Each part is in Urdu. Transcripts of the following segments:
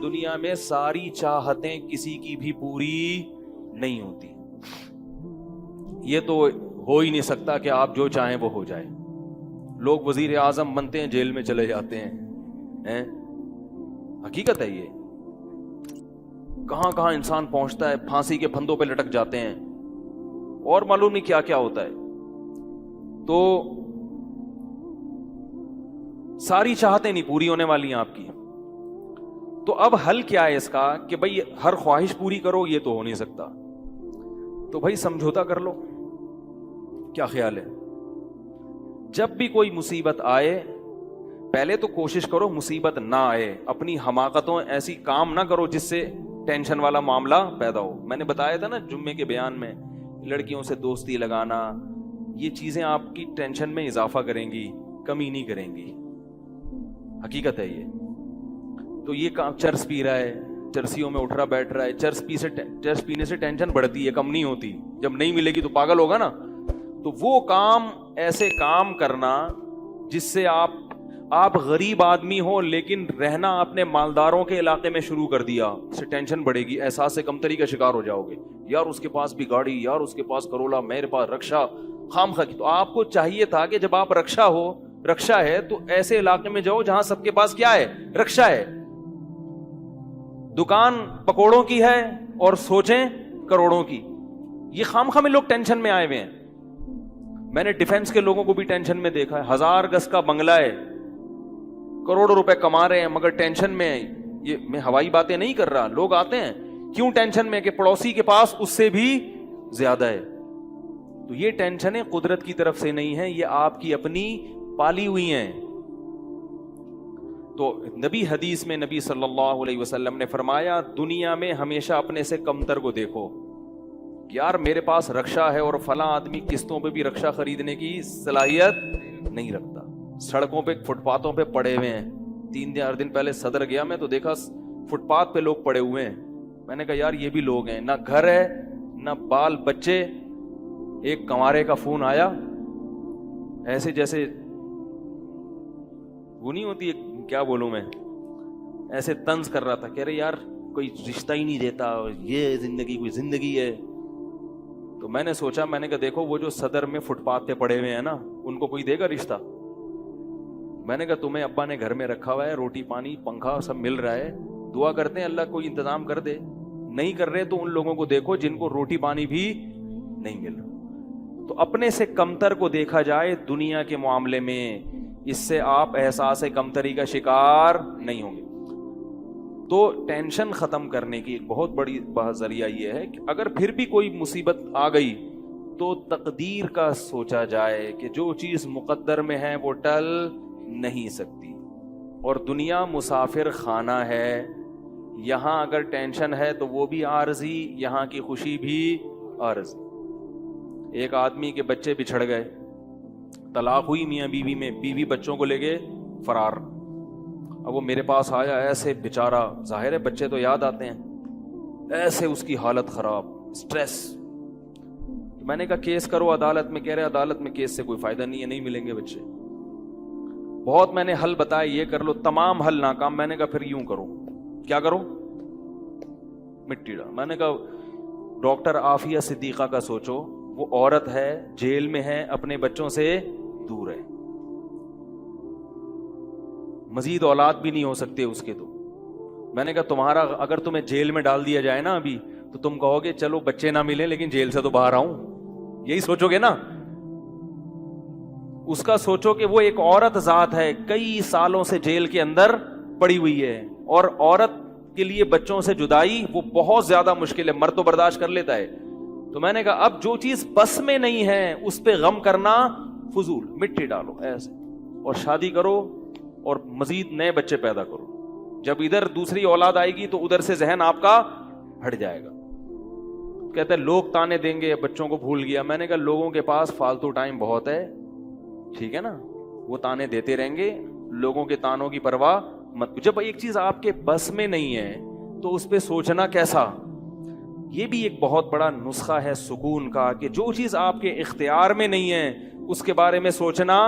دنیا میں ساری چاہتیں کسی کی بھی پوری نہیں ہوتی. یہ تو ہو ہی نہیں سکتا کہ آپ جو چاہیں وہ ہو جائے. لوگ وزیر اعظم بنتے ہیں جیل میں چلے جاتے ہیں. حقیقت ہے یہ. کہاں کہاں انسان پہنچتا ہے, پھانسی کے پھندوں پہ لٹک جاتے ہیں اور معلوم نہیں کیا کیا ہوتا ہے. تو ساری چاہتیں نہیں پوری ہونے والی ہیں آپ کی. تو اب حل کیا ہے اس کا کہ بھئی ہر خواہش پوری کرو, یہ تو ہو نہیں سکتا. تو بھئی سمجھوتا کر لو. کیا خیال ہے؟ جب بھی کوئی مصیبت آئے پہلے تو کوشش کرو مصیبت نہ آئے. اپنی حماقتوں ایسی کام نہ کرو جس سے ٹینشن والا معاملہ پیدا ہو. میں نے بتایا تھا نا جمعے کے بیان میں, لڑکیوں سے دوستی لگانا, یہ چیزیں آپ کی ٹینشن میں اضافہ کریں گی, کمی نہیں کریں گی. حقیقت ہے یہ. تو یہ کام چرس پی رہا ہے, چرسیوں میں اٹھ رہا بیٹھ رہا ہے, چرس پینے سے ٹینشن بڑھتی ہے, کم نہیں ہوتی. جب نہیں ملے گی تو پاگل ہوگا نا. تو وہ کام, ایسے کام کرنا جس سے آپ غریب آدمی ہو لیکن رہنا اپنے مالداروں کے علاقے میں شروع کر دیا, اس سے ٹینشن بڑھے گی, احساس کمتری کا شکار ہو جاؤ گے. یار اس کے پاس بھی گاڑی, یار اس کے پاس کرولا, میرے پاس رکشا, خام خواہ. تو آپ کو چاہیے تھا کہ جب آپ رکشا ہے تو ایسے علاقے میں جاؤ جہاں سب کے پاس کیا ہے, رکشا ہے. دکان پکوڑوں کی ہے اور سوچیں کروڑوں کی. یہ خام خواہ میں لوگ ٹینشن میں آئے ہوئے ہیں. میں نے ڈیفنس کے لوگوں کو بھی ٹینشن میں دیکھا ہے. 1000 گز کا بنگلہ ہے, کروڑوں روپے کما رہے ہیں مگر ٹینشن میں. یہ میں ہوائی باتیں نہیں کر رہا. لوگ آتے ہیں کیوں ٹینشن میں کہ پڑوسی کے پاس اس سے بھی زیادہ ہے. تو یہ ٹینشنیں قدرت کی طرف سے نہیں ہیں, یہ آپ کی اپنی پالی ہوئی ہیں. تو حدیث میں نبی صلی اللہ علیہ وسلم نے فرمایا دنیا میں ہمیشہ اپنے سے کمتر کو دیکھو. یار میرے پاس رکشا ہے اور فلاں آدمی قسطوں پہ بھی رکشا خریدنے کی صلاحیت نہیں رکھتا. سڑکوں پہ فٹ پاتھوں پہ پڑے ہوئے ہیں. 3 دن پہلے صدر گیا میں تو دیکھا فٹ پاتھ پہ لوگ پڑے ہوئے ہیں. میں نے کہا یار یہ بھی لوگ ہیں, نہ گھر ہے نہ بال بچے. ایک کنوارے کا فون آیا, ایسے جیسے وہ نہیں ہوتی, کیا بولوں میں, ایسے طنز کر رہا تھا. کہہ رہے یار کوئی رشتہ ہی نہیں دیتا, یہ زندگی کوئی زندگی ہے. تو میں نے سوچا, میں نے کہا دیکھو وہ جو صدر میں فٹ پاتھ پہ پڑے ہوئے ہیں نا, ان کو کوئی دے گا رشتہ؟ میں نے کہا تمہیں ابا نے گھر میں رکھا ہوا ہے, روٹی پانی پنکھا سب مل رہا ہے, دعا کرتے ہیں اللہ کوئی انتظام کر دے. نہیں کر رہے تو ان لوگوں کو دیکھو جن کو روٹی پانی بھی نہیں مل رہا. تو اپنے سے کمتر کو دیکھا جائے دنیا کے معاملے میں, اس سے آپ احساس کمتری کا شکار نہیں ہوں گے. تو ٹینشن ختم کرنے کی ایک بہت بڑی ذریعہ یہ ہے کہ اگر پھر بھی کوئی مصیبت آ گئی تو تقدیر کا سوچا جائے کہ جو چیز مقدر میں ہے وہ ٹل نہیں سکتی. اور دنیا مسافر خانہ ہے, یہاں اگر ٹینشن ہے تو وہ بھی عارضی, یہاں کی خوشی بھی عارضی. ایک آدمی کے بچے بچھڑ گئے, طلاق ہوئی میاں بیوی میں, بیوی بچوں کو لے کے فرار. اب وہ میرے پاس آیا, ایسے بیچارہ, ظاہر ہے بچے تو یاد آتے ہیں, ایسے اس کی حالت خراب, سٹریس. میں نے کہا کیس کرو عدالت میں. کہہ رہے عدالت میں کیس سے کوئی فائدہ نہیں ہے, نہیں ملیں گے بچے. بہت میں نے حل بتایا, یہ کر لو, تمام حل ناکام. میں نے کہا پھر یوں کرو. کیا کرو؟ مٹی ڈال. میں نے کہا ڈاکٹر عافیہ صدیقہ کا سوچو, وہ عورت ہے, جیل میں ہے, اپنے بچوں سے دور ہے, مزید اولاد بھی نہیں ہو سکتے اس کے. تو میں نے کہا تمہارا اگر تمہیں جیل میں ڈال دیا جائے نا ابھی, تو تم کہو گے چلو بچے نہ ملے لیکن جیل سے تو باہر آؤں, یہی سوچو گے نا. اس کا سوچو کہ وہ ایک عورت ذات ہے, کئی سالوں سے جیل کے اندر پڑی ہوئی ہے, اور عورت کے لیے بچوں سے جدائی وہ بہت زیادہ مشکل ہے. مرد تو برداشت کر لیتا ہے. تو میں نے کہا اب جو چیز بس میں نہیں ہے اس پہ غم کرنا فضول, مٹی ڈالو ایسے, اور شادی کرو اور مزید نئے بچے پیدا کرو. جب ادھر دوسری اولاد آئے گی تو ادھر سے ذہن آپ کا ہٹ جائے گا. کہتے ہیں لوگ تانے دیں گے, بچوں کو بھول گیا. میں نے کہا لوگوں کے پاس فالتو ٹائم بہت ہے, ٹھیک ہے نا, وہ تانے دیتے رہیں گے, لوگوں کے تانوں کی پرواہ مت. جب ایک چیز آپ کے بس میں نہیں ہے تو اس پہ سوچنا کیسا. یہ بھی ایک بہت بڑا نسخہ ہے سکون کا کہ جو چیز آپ کے اختیار میں نہیں ہے اس کے بارے میں سوچنا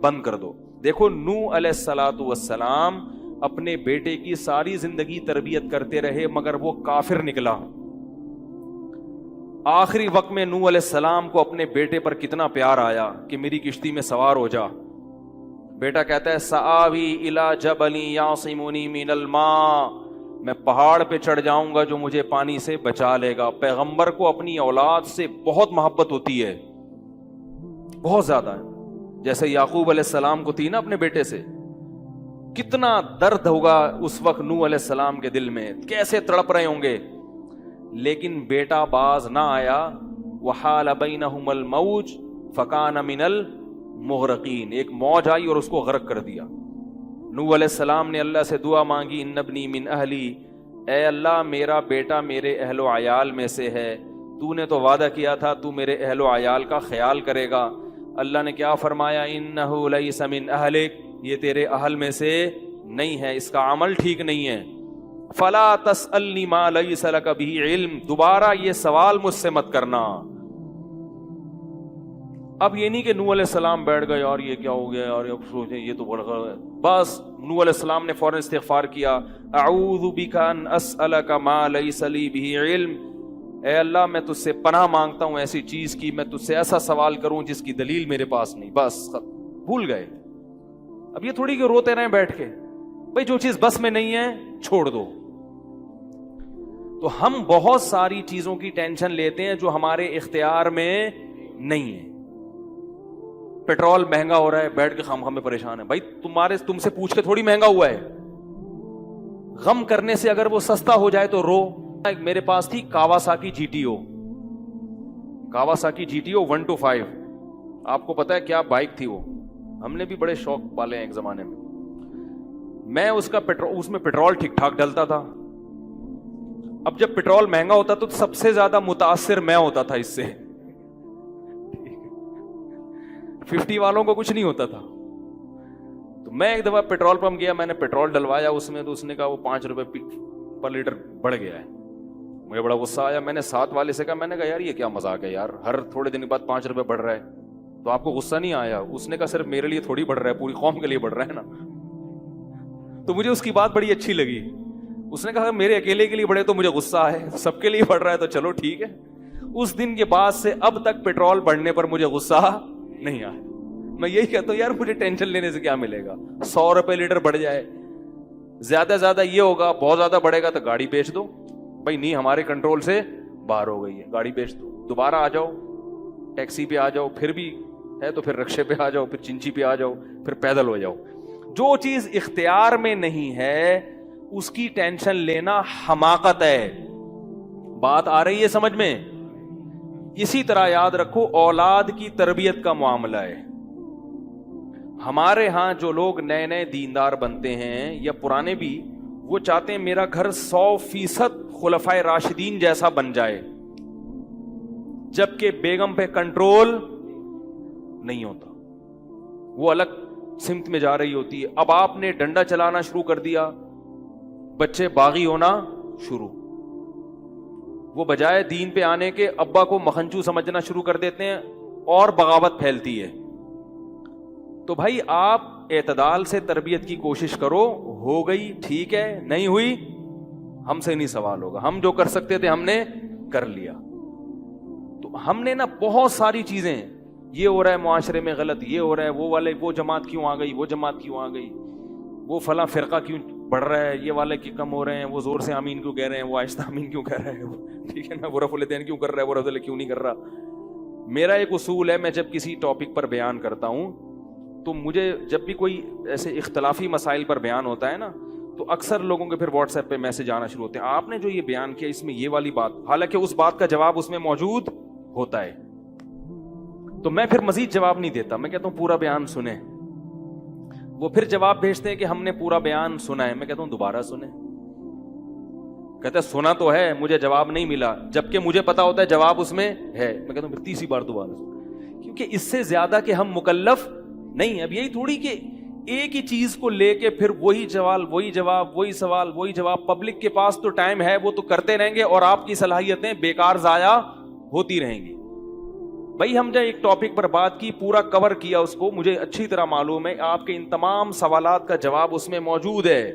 بند کر دو. دیکھو نوح علیہ الصلوۃ والسلام اپنے بیٹے کی ساری زندگی تربیت کرتے رہے مگر وہ کافر نکلا. آخری وقت میں نوح علیہ السلام کو اپنے بیٹے پر کتنا پیار آیا کہ میری کشتی میں سوار ہو جا. بیٹا کہتا ہے سآوی الی جبل یعصمنی من الماء, میں پہاڑ پہ چڑھ جاؤں گا جو مجھے پانی سے بچا لے گا. پیغمبر کو اپنی اولاد سے بہت محبت ہوتی ہے, بہت زیادہ ہے. جیسے یعقوب علیہ السلام کو تھی نا اپنے بیٹے سے. کتنا درد ہوگا اس وقت نوح علیہ السلام کے دل میں, کیسے تڑپ رہے ہوں گے. لیکن بیٹا باز نہ آیا. وحال بینہم الموج فکان من المغرقین, ایک موج آئی اور اس کو غرق کر دیا. نوح علیہ السلام نے اللہ سے دعا مانگی ان ابنی من اہلی, اے اللہ میرا بیٹا میرے اہل و عیال میں سے ہے, تو نے تو وعدہ کیا تھا تو میرے اہل و عیال کا خیال کرے گا. اللہ نے کیا فرمایا انہ لیس من اہلک, یہ تیرے اہل میں سے نہیں ہے, اس کا عمل ٹھیک نہیں ہے. فلا تسألنی ما لیس لک بہ علم, دوبارہ یہ سوال مجھ سے مت کرنا. اب یہ نہیں کہ نوح علیہ السلام بیٹھ گئے اور یہ کیا ہو گیا اور اب سوچیں یہ تو بڑا ہے. بس نوح علیہ السلام نے فوراً استغفار کیا, اعوذ بک ان اسألک ما لیس لی بہ علم, اے اللہ میں تجھ سے پناہ مانگتا ہوں ایسی چیز کی, میں تجھ سے ایسا سوال کروں جس کی دلیل میرے پاس نہیں. بس بھول گئے. اب یہ تھوڑی کہ روتے رہیں بیٹھ کے, بھئی جو چیز بس میں نہیں ہے چھوڑ دو. تو ہم بہت ساری چیزوں کی ٹینشن لیتے ہیں جو ہمارے اختیار میں نہیں ہے. پیٹرول مہنگا ہو رہا ہے, بیٹھ کے خام میں پریشان ہے. بھائی تم سے پوچھ کے تھوڑی مہنگا ہوا ہے. غم کرنے سے اگر وہ سستا ہو جائے تو رو. میرے پاس تھی Kawasaki G T O, Kawasaki G T O 125. آپ کو پتا ہے کیا بائک تھی وہ, ہم نے بھی بڑے شوق پالے ہیں ایک زمانے میں. میں اس میں پیٹرول ٹھیک ٹھاک ڈلتا تھا. اب جب پیٹرول مہنگا ہوتا تو سب سے زیادہ متاثر میں ہوتا تھا اس سے. 50 والوں کو کچھ نہیں ہوتا تھا. تو میں ایک دفعہ پیٹرول پمپ گیا, میں نے پیٹرول ڈلوایا اس میں, تو اس نے کہا وہ 5 روپے پر لیٹر بڑھ گیا ہے. مجھے بڑا غصہ آیا. میں نے ساتھ والے سے کہا, میں نے کہا یار یہ کیا مذاق ہے یار, ہر تھوڑے دن کے بعد 5 روپے بڑھ رہا ہے, تو آپ کو غصہ نہیں آیا؟ اس نے کہا صرف میرے لیے تھوڑی بڑھ رہا ہے, پوری قوم کے لیے بڑھ رہا ہے نا. تو مجھے اس کی بات بڑی اچھی لگی. اس نے کہا میرے اکیلے کے لیے بڑھے تو مجھے غصہ آئے, سب کے لیے بڑھ رہا ہے تو چلو ٹھیک ہے. اس دن کے بعد سے اب تک پیٹرول بڑھنے پر مجھے غصہ نہیں آیا. میں یہی کہتا ہوں یار مجھے ٹینشن لینے سے کیا ملے گا. 100 روپے لیٹر بڑھ جائے, زیادہ زیادہ یہ ہوگا, بہت زیادہ بڑھے گا تو گاڑی بیچ دو. بھائی نہیں ہمارے کنٹرول سے باہر ہو گئی ہے, گاڑی بیچ دو, دوبارہ آ جاؤ, ٹیکسی پہ آ جاؤ, پھر بھی ہے تو پھر رکشے پہ آ جاؤ, پھر چنچی پہ آ جاؤ, پھر پیدل ہو جاؤ. جو چیز اختیار میں نہیں ہے اس کی ٹینشن لینا حماقت ہے. بات آ رہی ہے سمجھ میں؟ اسی طرح یاد رکھو اولاد کی تربیت کا معاملہ ہے. ہمارے ہاں جو لوگ نئے نئے دیندار بنتے ہیں یا پرانے بھی, وہ چاہتے ہیں میرا گھر 100% خلفائے راشدین جیسا بن جائے, جبکہ بیگم پہ کنٹرول نہیں ہوتا, وہ الگ سمت میں جا رہی ہوتی ہے. اب آپ نے ڈنڈا چلانا شروع کر دیا, بچے باغی ہونا شروع. وہ بجائے دین پہ آنے کے ابا کو مکھنچو سمجھنا شروع کر دیتے ہیں اور بغاوت پھیلتی ہے. تو بھائی آپ اعتدال سے تربیت کی کوشش کرو, ہو گئی ٹھیک ہے, نہیں ہوئی ہم سے نہیں سوال ہوگا, ہم جو کر سکتے تھے ہم نے کر لیا. تو ہم نے نا بہت ساری چیزیں, یہ ہو رہا ہے معاشرے میں غلط, یہ ہو رہا ہے, وہ والے وہ جماعت کیوں آ گئی, وہ جماعت کیوں آ گئی, وہ فلاں فرقہ کیوں بڑھ رہا ہے, یہ والے کی کم ہو رہے ہیں, وہ زور سے آمین کیوں کہہ رہے ہیں, وہ آہستہ آمین کیوں کہہ رہے ہیں, ٹھیک ہے نا, وہ رفع الیدین کیوں کر رہا ہے, وہ رفع الیدین کیوں نہیں کر رہا. میرا ایک اصول ہے, میں جب کسی ٹاپک پر بیان کرتا ہوں تو مجھے جب بھی کوئی ایسے اختلافی مسائل پر بیان ہوتا ہے نا, تو اکثر لوگوں کے پھر واٹس ایپ پہ میسج آنا شروع ہوتے ہیں, آپ نے جو یہ بیان کیا اس میں یہ والی بات, حالانکہ اس بات کا جواب اس میں موجود ہوتا ہے. تو میں پھر مزید جواب نہیں دیتا, میں کہتا ہوں پورا بیان سنیں. وہ پھر جواب بھیجتے ہیں کہ ہم نے پورا بیان سنا ہے. میں کہتا ہوں دوبارہ سنیں. کہتے ہیں سنا تو ہے, مجھے جواب نہیں ملا, جبکہ مجھے پتا ہوتا ہے جواب اس میں ہے. میں کہتا ہوں پھر تیسری بار دوبارہ سنیں, کیونکہ اس سے زیادہ کہ ہم مکلف نہیں. اب یہی تھوڑی کہ ایک ہی چیز کو لے کے پھر وہی سوال وہی جواب, وہی سوال وہی جواب. پبلک کے پاس تو ٹائم ہے, وہ تو کرتے رہیں گے اور آپ کی صلاحیتیں بیکار ضائع ہوتی رہیں گی. بھائی ہم جب ایک ٹاپک پر بات کی, پورا کور کیا اس کو, مجھے اچھی طرح معلوم ہے آپ کے ان تمام سوالات کا جواب اس میں موجود ہے.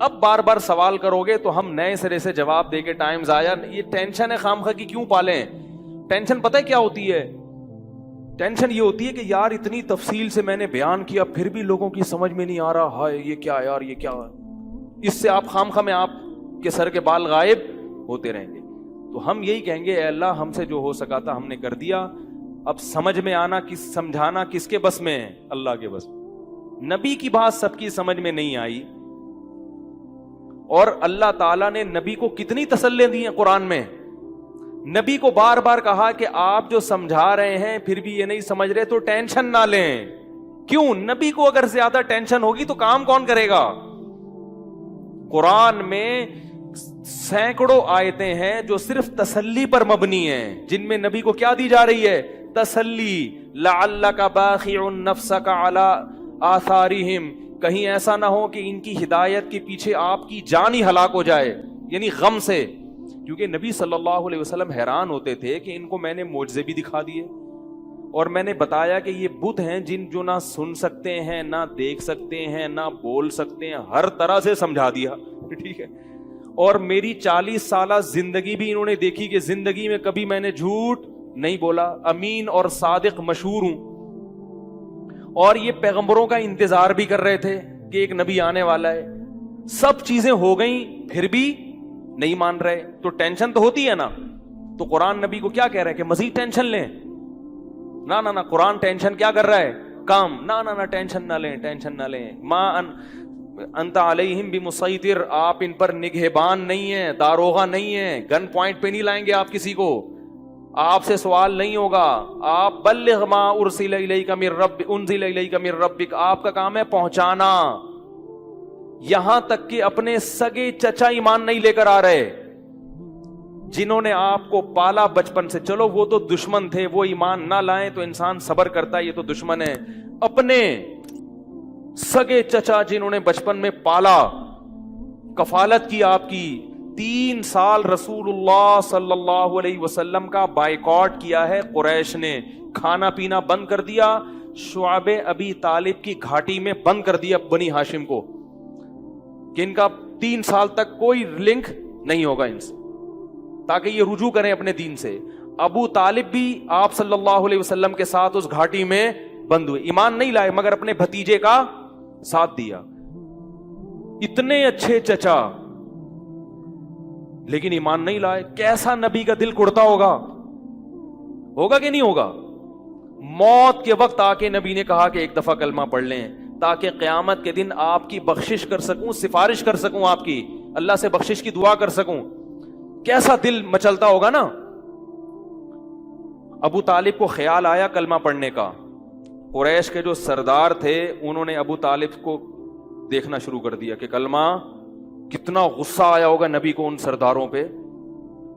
اب بار بار سوال کرو گے تو ہم نئے سرے سے جواب دے کے ٹائم ضائع. یہ ٹینشن ہے خامخواہ کی کیوں پالیں؟ ٹینشن پتہ ہے کیا ہوتی ہے؟ ٹینشن یہ ہوتی ہے کہ یار اتنی تفصیل سے میں نے بیان کیا پھر بھی لوگوں کی سمجھ میں نہیں آ رہا. ہائے یہ کیا یار، یہ کیا؟ اس سے آپ خامخواہ میں آپ کے سر کے بال غائب ہوتے رہیں گے. تو ہم یہی کہیں گے اے اللہ ہم سے جو ہو سکا تھا ہم نے کر دیا. اب سمجھ میں آنا سمجھانا کس کے بس میں ہے؟ اللہ کے بس. نبی کی بات سب کی سمجھ میں نہیں آئی، اور اللہ تعالیٰ نے نبی کو کتنی تسلی دی ہیں قرآن میں. نبی کو بار بار کہا کہ آپ جو سمجھا رہے ہیں پھر بھی یہ نہیں سمجھ رہے تو ٹینشن نہ لیں. کیوں؟ نبی کو اگر زیادہ ٹینشن ہوگی تو کام کون کرے گا؟ قرآن میں سینکڑوں آیتیں ہیں جو صرف تسلی پر مبنی ہیں، جن میں نبی کو کیا دی جا رہی ہے؟ تسلی. لعلک باخع نفسک علی آثارہم، کہیں ایسا نہ ہو کہ ان کی ہدایت کے پیچھے آپ کی جان ہی ہلاک ہو جائے، یعنی غم سے. کیونکہ نبی صلی اللہ علیہ وسلم حیران ہوتے تھے کہ ان کو میں نے معجزے بھی دکھا دیے، اور میں نے بتایا کہ یہ بت ہیں جن جو نہ سن سکتے ہیں، نہ دیکھ سکتے ہیں، نہ بول سکتے ہیں، ہر طرح سے سمجھا دیا. ٹھیک ہے. اور میری 40 سالہ زندگی بھی انہوں نے دیکھی کہ زندگی میں کبھی میں نے جھوٹ نہیں بولا، امین اور صادق مشہور ہوں. اور یہ پیغمبروں کا انتظار بھی کر رہے تھے کہ ایک نبی آنے والا ہے. سب چیزیں ہو گئیں پھر بھی نہیں مان رہے، تو ٹینشن تو ہوتی ہے نا. تو قرآن نبی کو کیا کہہ رہا ہے کہ مزید ٹینشن لیں؟ نہ قرآن ٹینشن کیا کر رہا ہے؟ کام. نہ ٹینشن نہ لیں، ٹینشن نہ لیں. ما انت علیہم بمسیطر، آپ ان پر نگہبان نہیں ہیں، داروغہ نہیں ہیں، گن پوائنٹ پہ نہیں لائیں گے آپ کسی کو، آپ سے سوال نہیں ہوگا. آپ بلغ ما ارسل الیک من ربک، آپ کا کام ہے پہنچانا. یہاں تک کہ اپنے سگے چچا ایمان نہیں لے کر آ رہے، جنہوں نے آپ کو پالا بچپن سے. چلو وہ تو دشمن تھے، وہ ایمان نہ لائیں تو انسان صبر کرتا ہے، یہ تو دشمن ہے. اپنے سگے چچا جنہوں نے بچپن میں پالا، کفالت کی آپ کی، 3 سال رسول اللہ صلی اللہ علیہ وسلم کا بائیکاٹ کیا ہے قریش نے، کھانا پینا بند کر دیا. شعب ابی طالب کی گھاٹی میں بند کر دیا بنی ہاشم کو کہ ان کا 3 سال تک کوئی لنک نہیں ہوگا ان سے، تاکہ یہ رجوع کریں اپنے دین سے. ابو طالب بھی آپ صلی اللہ علیہ وسلم کے ساتھ اس گھاٹی میں بند ہوئے، ایمان نہیں لائے مگر اپنے بھتیجے کا ساتھ دیا. اتنے اچھے چچا لیکن ایمان نہیں لائے. کیسا نبی کا دل کڑتا ہوگا کہ نہیں ہوگا؟ موت کے وقت آ کے نبی نے کہا کہ ایک دفعہ کلمہ پڑھ لیں تاکہ قیامت کے دن آپ کی بخشش کر سکوں، سفارش کر سکوں، آپ کی اللہ سے بخشش کی دعا کر سکوں. کیسا دل مچلتا ہوگا نا. ابو طالب کو خیال آیا کلمہ پڑھنے کا. قریش کے جو سردار تھے انہوں نے ابو طالب کو دیکھنا شروع کر دیا کہ کلمہ. کتنا غصہ آیا ہوگا نبی کو ان سرداروں پہ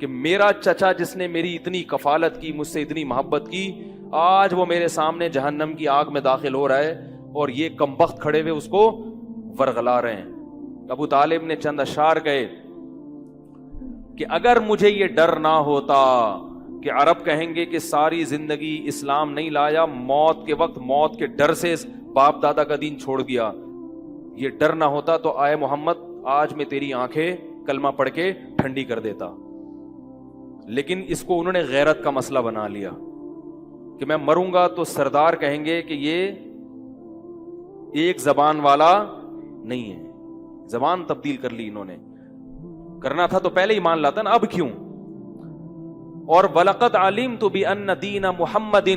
کہ میرا چچا جس نے میری اتنی کفالت کی، مجھ سے اتنی محبت کی، آج وہ میرے سامنے جہنم کی آگ میں داخل ہو رہا ہے اور یہ کمبخت کھڑے ہوئے اس کو ورغلا رہے ہیں. ابو طالب نے چند اشعار گئے کہ اگر مجھے یہ ڈر نہ ہوتا کہ عرب کہیں گے کہ ساری زندگی اسلام نہیں لایا، موت کے وقت موت کے ڈر سے باپ دادا کا دین چھوڑ دیا، یہ ڈر نہ ہوتا تو آئے محمد آج میں تیری آنکھیں کلمہ پڑھ کے ٹھنڈی کر دیتا. لیکن اس کو انہوں نے غیرت کا مسئلہ بنا لیا کہ میں مروں گا تو سردار کہیں گے کہ یہ ایک زبان والا نہیں ہے. زبان تبدیل کر لی انہوں نے. کرنا تھا تو پہلے ایمان لاتا نا، اب کیوں؟ اور وَلَقَدْ عَلِمْتُ بِأَنَّ دِينَ مُحَمَّدٍ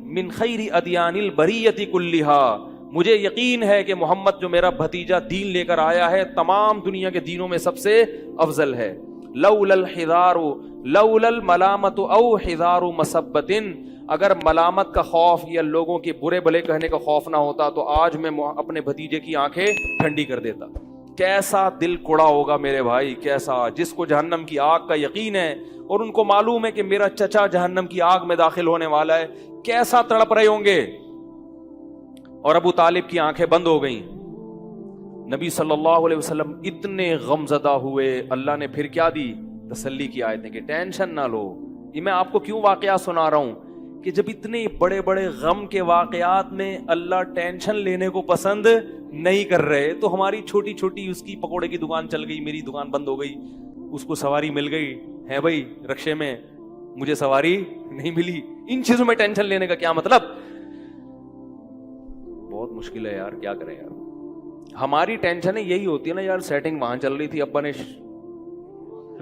مِّن خَيْرِ أَدْيَانِ الْبَرِيَّةِ كُلِّهَا، مجھے یقین ہے کہ محمد جو میرا بھتیجا دین لے کر آیا ہے تمام دنیا کے دینوں میں سب سے افضل ہے. لولا الحذار لولا الملامت او حذار مسبت، اگر ملامت کا خوف یا لوگوں کے برے بھلے کہنے کا خوف نہ ہوتا تو آج میں اپنے بھتیجے کی آنکھیں ٹھنڈی کر دیتا. کیسا دل کوڑا ہوگا میرے بھائی، کیسا، جس کو جہنم کی آگ کا یقین ہے اور ان کو معلوم ہے کہ میرا چچا جہنم کی آگ میں داخل ہونے والا ہے، کیسا تڑپ رہے ہوں گے. اور ابو طالب کی آنکھیں بند ہو گئیں. نبی صلی اللہ علیہ وسلم اتنے غم زدہ ہوئے. اللہ نے پھر کیا دی؟ تسلی کی آیتیں کہ ٹینشن نہ لو. یہ میں آپ کو کیوں واقعہ سنا رہا ہوں کہ جب اتنے بڑے بڑے غم کے واقعات میں اللہ ٹینشن لینے کو پسند نہیں کر رہے تو ہماری چھوٹی چھوٹی اس کی پکوڑے کی دکان چل گئی, میری دکان بند ہو گئی, اس کو سواری مل گئی ہے بھائی رکشے میں, مجھے سواری نہیں ملی, ان چیزوں میں ٹینشن لینے کا کیا مطلب؟ بہت مشکل ہے یار, کیا کریں یار. ہماری ٹینشن یہی ہوتی ہے نا یار, سیٹنگ وہاں چل رہی تھی, ابا نے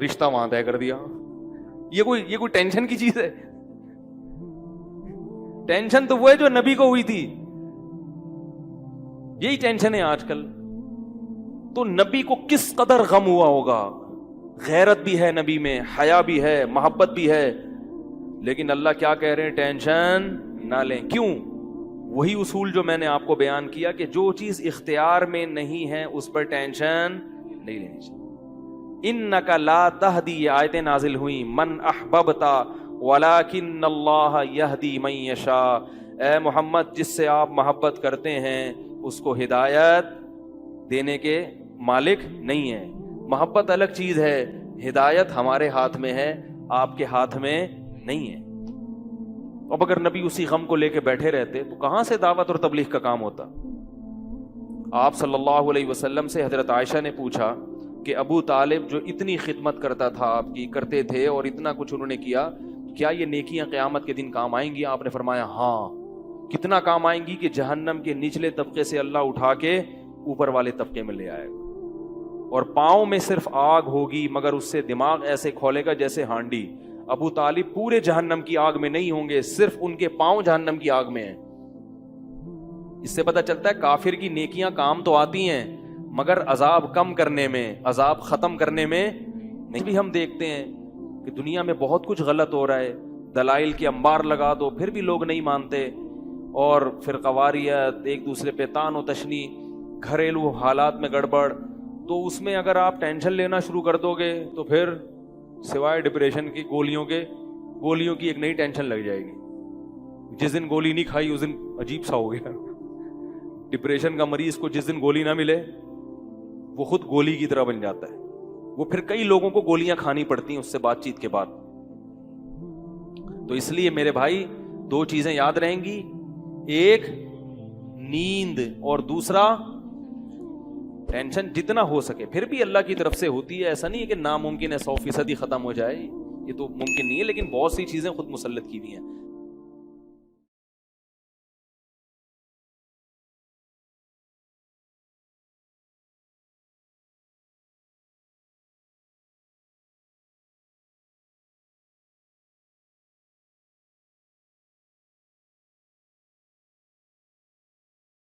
رشتہ وہاں طے کر دیا, یہ کوئی ٹینشن کی چیز ہے؟ ٹینشن تو وہ ہے جو نبی کو ہوئی تھی, یہی ٹینشن ہے آج کل. تو نبی کو کس قدر غم ہوا ہوگا, غیرت بھی ہے نبی میں, حیا بھی ہے, محبت بھی ہے, لیکن اللہ کیا کہہ رہے ہیں, ٹینشن نہ لیں. کیوں؟ وہی اصول جو میں نے آپ کو بیان کیا کہ جو چیز اختیار میں نہیں ہے اس پر ٹینشن نہیں لینی چاہیے. انک لا تہدی, یہ آیتیں نازل ہوئیں, من احببت ولکن اللہ یہدی من یشاء. اے محمد, جس سے آپ محبت کرتے ہیں اس کو ہدایت دینے کے مالک نہیں ہے. محبت الگ چیز ہے, ہدایت ہمارے ہاتھ میں ہے, آپ کے ہاتھ میں نہیں ہے. اب اگر نبی اسی غم کو لے کے بیٹھے رہتے تو کہاں سے دعوت اور تبلیغ کا کام ہوتا؟ آپ صلی اللہ علیہ وسلم سے حضرت عائشہ نے پوچھا کہ ابو طالب جو اتنی خدمت کرتا تھا آپ کی, کرتے تھے اور اتنا کچھ انہوں نے کیا, کیا یہ نیکیاں قیامت کے دن کام آئیں گی؟ آپ نے فرمایا ہاں. کتنا کام آئیں گی کہ جہنم کے نچلے طبقے سے اللہ اٹھا کے اوپر والے طبقے میں لے آئے گا, اور پاؤں میں صرف آگ ہوگی مگر اس سے دماغ ایسے کھولے گا جیسے ہانڈی. ابو طالب پورے جہنم کی آگ میں نہیں ہوں گے, صرف ان کے پاؤں جہنم کی آگ میں ہیں. اس سے پتہ چلتا ہے کافر کی نیکیاں کام تو آتی ہیں مگر عذاب کم کرنے میں, عذاب ختم کرنے میں نہیں. بھی ہم دیکھتے ہیں کہ دنیا میں بہت کچھ غلط ہو رہا ہے, دلائل کے انبار لگا دو پھر بھی لوگ نہیں مانتے, اور فرقواریت, ایک دوسرے پہ طعن و تشنی, گھریلو حالات میں گڑبڑ. تو اس میں اگر آپ ٹینشن لینا شروع کر دو گے تو پھر سوائے ڈپریشن کی گولیوں کی ایک نئی ٹینشن لگ جائے گی. جس دن گولی نہیں کھائی اس دن عجیب سا ہو گیا. ڈپریشن کا مریض کو جس دن گولی نہ ملے وہ خود گولی کی طرح بن جاتا ہے, وہ پھر کئی لوگوں کو گولیاں کھانی پڑتی ہیں اس سے بات چیت کے بعد. تو اس لیے میرے بھائی دو چیزیں یاد رہیں گی, ایک نیند اور دوسرا ٹینشن. جتنا ہو سکے, پھر بھی اللہ کی طرف سے ہوتی ہے, ایسا نہیں ہے کہ ناممکن ہے 100% ختم ہو جائے, یہ تو ممکن نہیں ہے, لیکن بہت سی چیزیں خود مسلط کی ہوئی ہیں.